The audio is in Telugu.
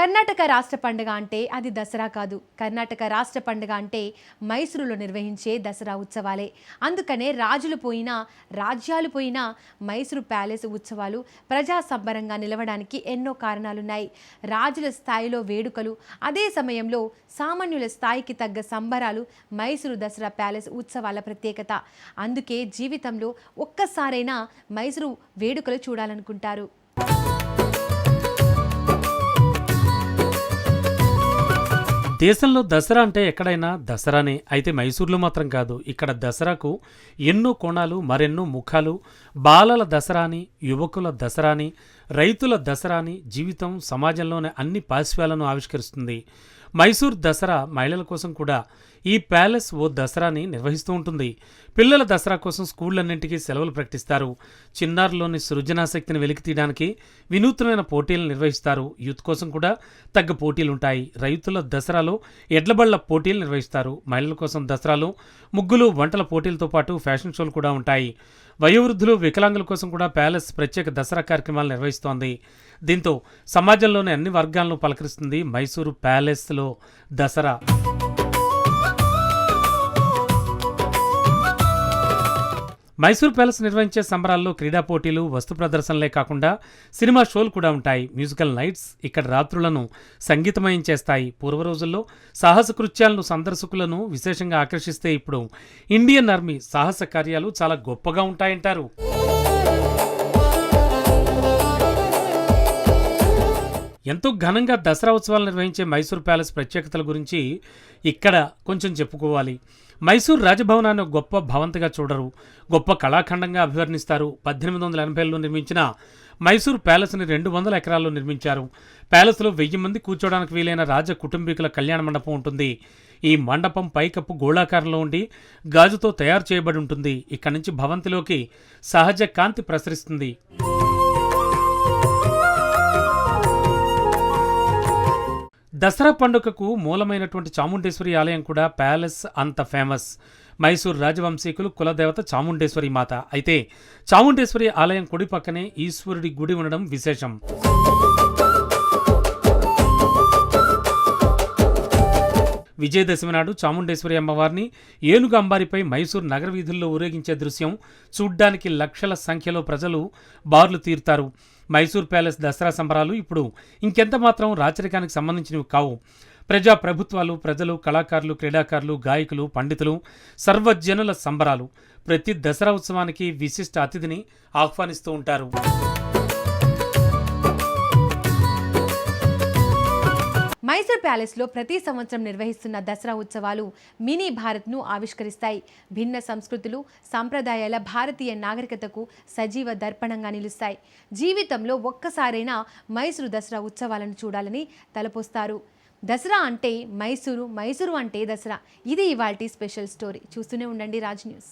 కర్ణాటక రాష్ట్ర పండుగ అంటే అది దసరా కాదు. కర్ణాటక రాష్ట్ర పండుగ అంటే మైసూరులో నిర్వహించే దసరా ఉత్సవాలే. అందుకనే రాజులు పోయినా రాజ్యాలు పోయినా మైసూరు ప్యాలెస్ ఉత్సవాలు ప్రజా సంబరంగా నిలవడానికి ఎన్నో కారణాలున్నాయి. రాజుల స్థాయిలో వేడుకలు, అదే సమయంలో సామాన్యుల స్థాయికి తగ్గ సంబరాలు మైసూరు దసరా ప్యాలెస్ ఉత్సవాల ప్రత్యేకత. అందుకే జీవితంలో ఒక్కసారైనా మైసూరు వేడుకలు చూడాలనుకుంటారు. దేశంలో దసరా అంటే ఎక్కడైనా దసరానే. అయితే మైసూర్లో మాత్రం కాదు. ఇక్కడ దసరాకు ఎన్నో కోణాలు, మరెన్నో ముఖాలు. బాలల దసరాని, యువకుల దసరాని, రైతుల దసరాని, జీవితం సమాజంలోని అన్ని పార్శ్వాలను ఆవిష్కరిస్తుంది. మైసూర్ దసరా మహిళల కోసం కూడా ఈ ప్యాలెస్ ఓ దసరాని నిర్వహిస్తూ ఉంటుంది. పిల్లల దసరా కోసం స్కూళ్లన్నింటికీ సెలవులు ప్రకటిస్తారు. చిన్నారులోని సృజనాశక్తిని వెలికితీయడానికి వినూత్నమైన పోటీలు నిర్వహిస్తారు. యూత్ కోసం కూడా తగ్గ పోటీలుంటాయి. రైతుల దసరాలో ఎడ్లబళ్ల పోటీలు నిర్వహిస్తారు. మహిళల కోసం దసరాలో ముగ్గులు, వంటల పోటీలతో పాటు ఫ్యాషన్ షోలు కూడా ఉంటాయి. వయోవృద్ధులు, వికలాంగుల కోసం కూడా ప్యాలెస్ ప్రత్యేక దసరా కార్యక్రమాలు నిర్వహిస్తోంది. దీంతో సమాజంలోని అన్ని వర్గాలను పలకరిస్తుంది మైసూరు ప్యాలెస్లో దసరా. మైసూర్ ప్యాలెస్ నిర్వహించే సంబరాల్లో క్రీడా పోటీలు, వస్తు ప్రదర్శనలే కాకుండా సినిమా షోలు కూడా ఉంటాయి. మ్యూజికల్ నైట్స్ ఇక్కడ రాత్రులను సంగీతమయం చేస్తాయి. పూర్వ రోజుల్లో సాహస కృత్యాలను సందర్శకులను విశేషంగా ఆకర్షిస్తే ఇప్పుడు ఇండియన్ ఆర్మీ సాహస కార్యాలు చాలా గొప్పగా ఉంటాయంటారు. ఎంతో ఘనంగా దసరా ఉత్సవాలు నిర్వహించే మైసూర్ ప్యాలెస్ ప్రత్యేకతల గురించి ఇక్కడ కొంచెం చెప్పుకోవాలి. మైసూర్ రాజభవనాన్ని గొప్ప భవంతిగా చూడరు, గొప్ప కళాఖండంగా అభివర్ణిస్తారు. 1880లో నిర్మించిన మైసూర్ ప్యాలెస్ని 200 ఎకరాల్లో నిర్మించారు. ప్యాలెస్లో 1000 మంది కూర్చోడానికి వీలైన రాజ కుటుంబీకుల కళ్యాణ మండపం ఉంటుంది. ఈ మండపం పైకప్పు గోళాకారంలో ఉండి గాజుతో తయారు చేయబడి ఉంటుంది. ఇక్కడి నుంచి భవంతిలోకి సహజ కాంతి ప్రసరిస్తుంది. దసరా పండుగకు మూలమైనటువంటి చాముండేశ్వరి ఆలయం కూడా ప్యాలెస్ అంత ఫేమస్. మైసూర్ రాజవంశీకులు కులదేవత చాముండేశ్వరి మాత. అయితే చాముండేశ్వరి ఆలయం కుడి పక్కనే ఈశ్వరుడి గుడి ఉండడం విశేషం. విజయదశమి నాడు చాముండేశ్వరి అమ్మవారిని ఏనుగు అంబారిపై మైసూర్ నగర వీధుల్లో ఊరేగించే దృశ్యం చూడ్డానికి లక్షల సంఖ్యలో ప్రజలు బార్లు తీరుతారు. మైసూర్ ప్యాలెస్ దసరా సంబరాలు ఇప్పుడు ఇంకెంత మాత్రం రాచరికానికి సంబంధించినవి కావు. ప్రజా ప్రభుత్వాలు, ప్రజలు, కళాకారులు, క్రీడాకారులు, గాయకులు, పండితులు, సర్వజనుల సంబరాలు. ప్రతి దసరా ఉత్సవానికి విశిష్ట అతిథిని ఆహ్వానిస్తూ ఉంటారు. మైసూర్ ప్యాలెస్లో ప్రతి సంవత్సరం నిర్వహిస్తున్న దసరా ఉత్సవాలు మినీ భారత్ను ఆవిష్కరిస్తాయి. భిన్న సంస్కృతులు, సంప్రదాయాల భారతీయ నాగరికతకు సజీవ దర్పణంగా నిలుస్తాయి. జీవితంలో ఒక్కసారైనా మైసూరు దసరా ఉత్సవాలను చూడాలని తలపోస్తారు. దసరా అంటే మైసూరు, మైసూరు అంటే దసరా. ఇది ఇవాల్టి స్పెషల్ స్టోరీ. చూస్తూనే ఉండండి రాజ్ న్యూస్.